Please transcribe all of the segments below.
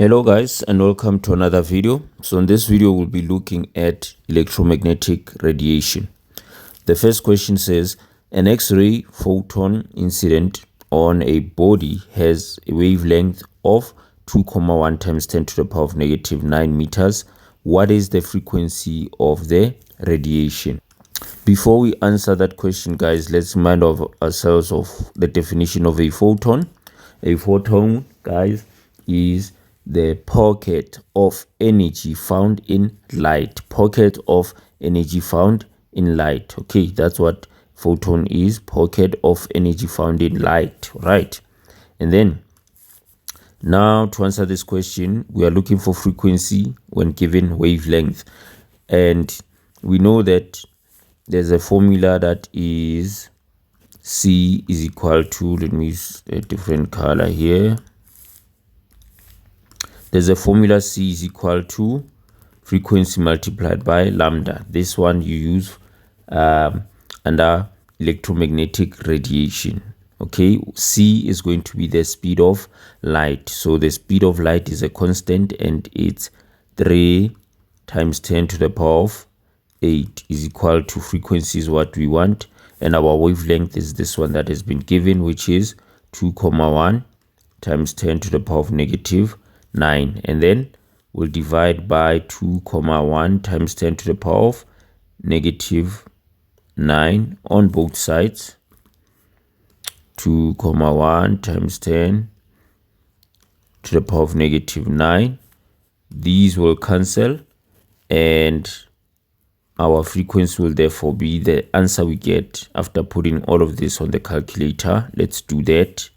Hello guys, and welcome to another video. So in this video we'll be looking at electromagnetic radiation. The first question says an X-ray photon incident on a body has a wavelength of 2,1 times 10 to the power of negative 9 meters. What is the frequency of the radiation? Before we answer that question, guys, let's remind ourselves of the definition of a photon. A photon, guys, is the pocket of energy found in light. Pocket of energy found in light. Okay, that's what photon is. Pocket of energy found in light, right? And then now to answer this question, we are looking for frequency when given wavelength, and we know that there's a formula that is C is equal to, let me use a different color here. There's a formula C is equal to frequency multiplied by lambda. This one you use under electromagnetic radiation. Okay, C is going to be the speed of light. So the speed of light is a constant, and it's 3 times 10 to the power of 8 is equal to frequency is what we want, and our wavelength is this one that has been given, which is 2,1 times 10 to the power of negative 9, and then we'll divide by 2,1 times 10 to the power of negative 9 on both sides. 2,1 times 10 to the power of negative 9. These will cancel, and our frequency will therefore be the answer we get after putting all of this on the calculator. Let's do that.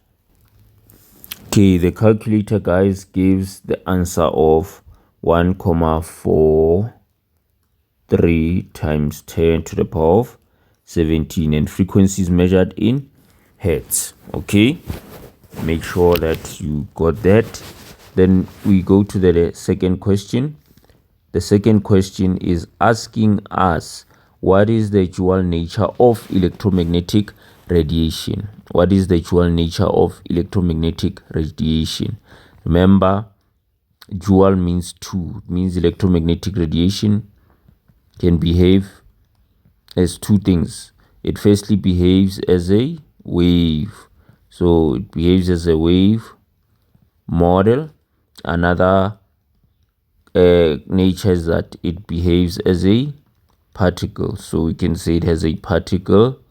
Okay, the calculator, guys, gives the answer of 1,43 times 10 to the power of 17, and frequency is measured in hertz. Okay, make sure that you got that. Then we go to the second question. The second question is asking us what is the dual nature of electromagnetic radiation. What is the dual nature of electromagnetic radiation? Remember, dual means two. It means electromagnetic radiation can behave as two things. It firstly behaves as a wave. So it behaves as a wave model. Another nature is that it behaves as a particle. So we can say it has a particle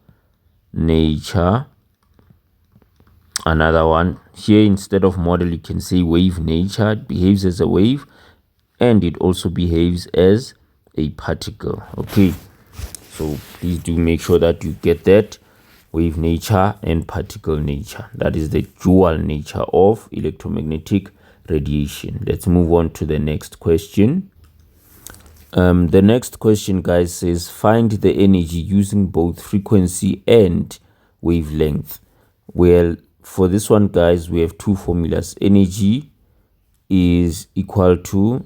nature. Another one here, instead of model, you can say wave nature. It behaves as a wave, and it also behaves as a particle. Okay, so please do make sure that you get that. Wave nature and particle nature. That is the dual nature of electromagnetic radiation. Let's move on to the next question. The next question, guys, says find the energy using both frequency and wavelength. Well, for this one, guys, we have two formulas. Energy is equal to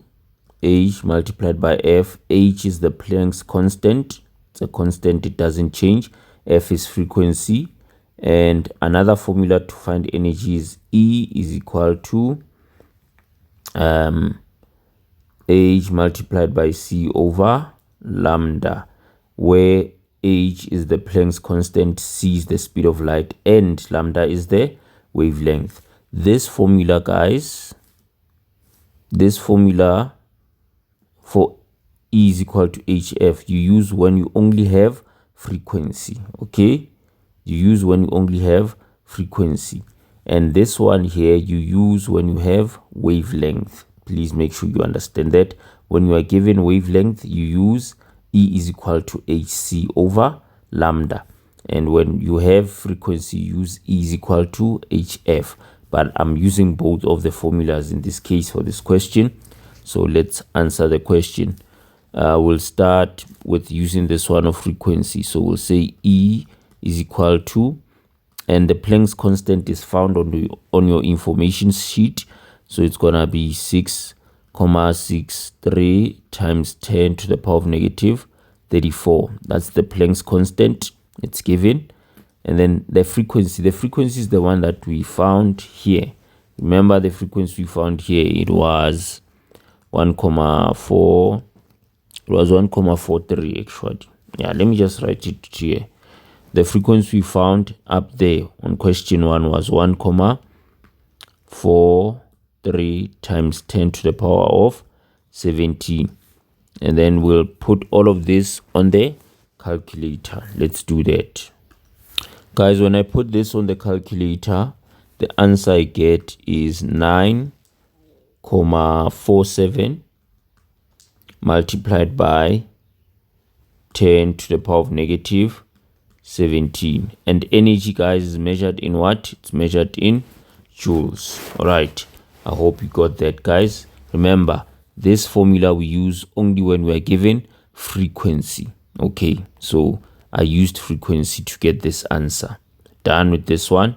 H multiplied by F. H is the Planck's constant. It's a constant, it doesn't change. F is frequency. And another formula to find energy is E is equal to H multiplied by C over lambda, where H is the Planck's constant, C is the speed of light, and lambda is the wavelength. This formula, guys, this formula for E is equal to HF, you use when you only have frequency. Okay, you use when you only have frequency, and this one here you use when you have wavelength. Please make sure you understand that when you are given wavelength, you use E is equal to HC over lambda, and when you have frequency, you use E is equal to HF. But I'm using both of the formulas in this case for this question. So let's answer the question. We'll start with using this one of frequency. So we'll say E is equal to, and the Planck's constant is found on your information sheet. So it's gonna be 6,63 times 10 to the power of negative 34. That's the Planck's constant. It's given. And then the frequency is the one that we found here. Remember the frequency we found here, it was 1,4, it was 1,43 actually. Yeah, let me just write it here. The frequency we found up there on question 1 was 1,43 times 10 to the power of 17. And then we'll put all of this on the calculator. Let's do that. Guys, when I put this on the calculator, the answer I get is 9,47 multiplied by 10 to the power of negative 17. And energy, guys, is measured in what? It's measured in joules. All right, I hope you got that, guys. Remember, this formula we use only when we are given frequency. Okay, so I used frequency to get this answer. Done with this one.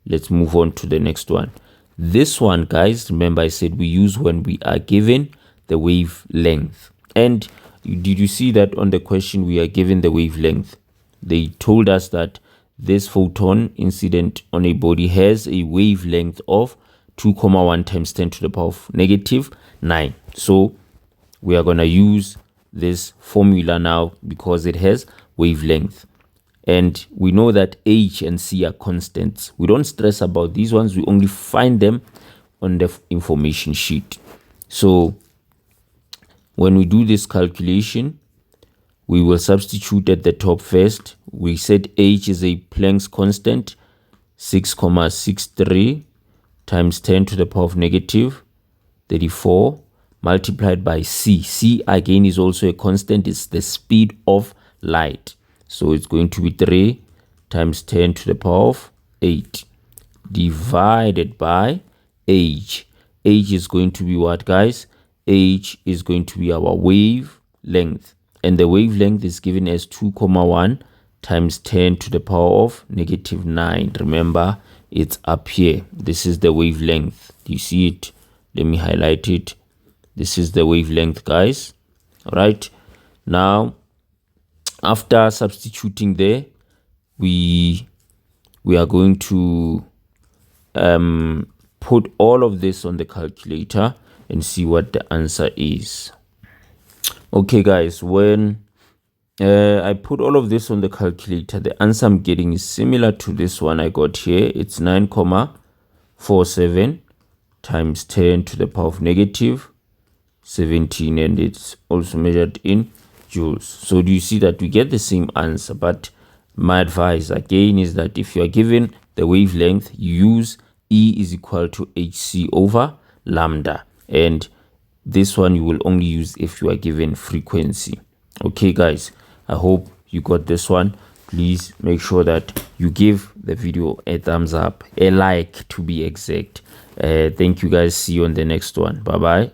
Let's move on to the next one. This one, guys, remember I said we use when we are given the wavelength. And did you see that on the question we are given the wavelength? They told us that this photon incident on a body has a wavelength of 2,1 times 10 to the power of negative 9. So we are going to use this formula now because it has wavelength. And we know that H and C are constants. We don't stress about these ones. We only find them on the information sheet. So when we do this calculation, we will substitute at the top first. We said H is a Planck's constant, 6,63 times 10 to the power of negative 34 multiplied by C. C again is also a constant. It's the speed of light. So it's going to be 3 times 10 to the power of 8 divided by H. H is going to be what, guys? H is going to be our wavelength. And the wavelength is given as 2,1 times 10 to the power of negative 9. Remember, it's up here. This is the wavelength. Do you see it? Let me highlight it. This is the wavelength, guys. All right. Now, after substituting there, we are going to put all of this on the calculator and see what the answer is. Okay, guys, when I put all of this on the calculator, the answer I'm getting is similar to this one I got here. It's 9,47 times 10 to the power of negative 17, and it's also measured in joules. So do you see that we get the same answer? But my advice again is that if you are given the wavelength, you use E is equal to hc over lambda, and this one you will only use if you are given frequency. Okay, guys, I hope you got this one. Please make sure that you give the video a thumbs up, a like to be exact. Thank you, guys. See you on the next one. Bye bye.